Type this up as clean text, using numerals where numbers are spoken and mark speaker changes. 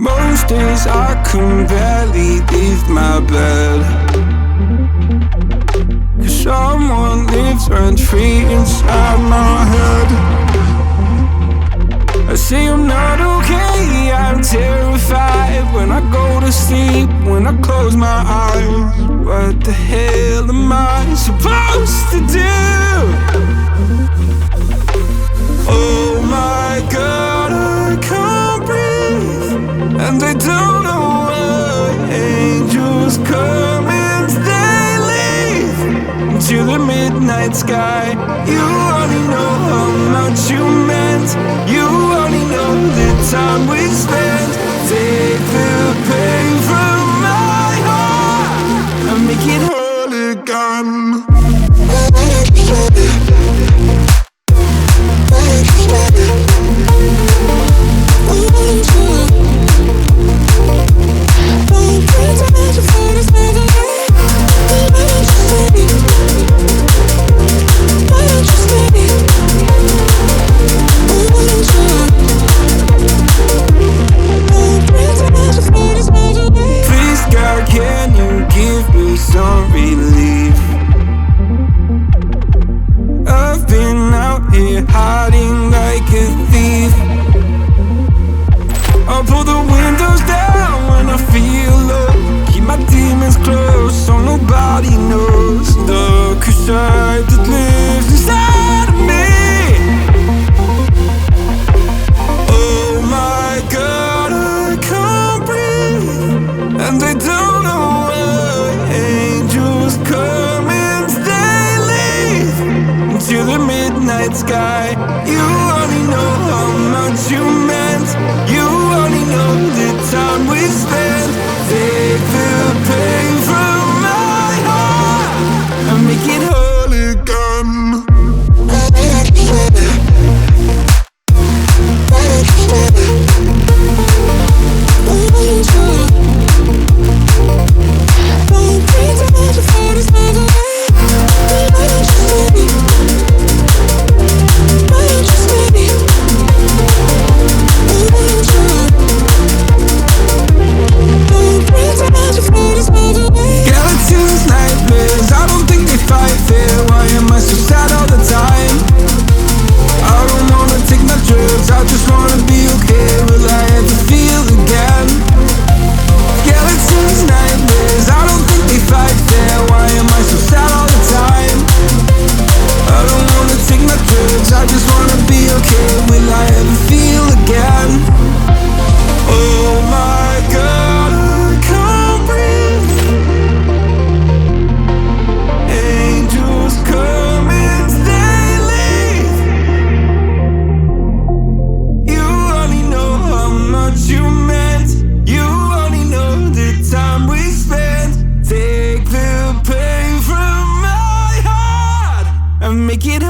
Speaker 1: Most days I can barely leave my bed, 'cause someone lives rent-free inside my head. I say I'm not okay, I'm terrified when I go to sleep, when I close my eyes. What the hell am I supposed to do? Oh my God, I can't breathe, and I don't know why. Angels come and they leave into the midnight sky. You only know how much you meant. You only know the time we spent. Take the pain from my heart and make it whole again. Please God, can you give me some relief? I've been out here hiding like a thief. I'll pull the windows down when I feel low. Keep my demons close so nobody knows the crusade that lives inside of me. Oh my God, I can't breathe, and I don't know why. Angels come and they leave into the midnight sky. You only know how much you meant. You only know the time we spent. Take the pain from my heart and make it whole again. Skeletons, nightmares, I don't think they fight fair. Why am I so sad all the time? I don't wanna take my drugs, I just wanna be okay. Will I ever feel again? Skeletons, nightmares, I don't think they fight fair. Why am I so sad all the time? I don't wanna take my drugs, I just wanna be okay. Will I ever feel again? Oh my God, I can't breathe. Angels come and they leave. You only know how much you meant. You only know the time we spent. Take the pain from my heart and make it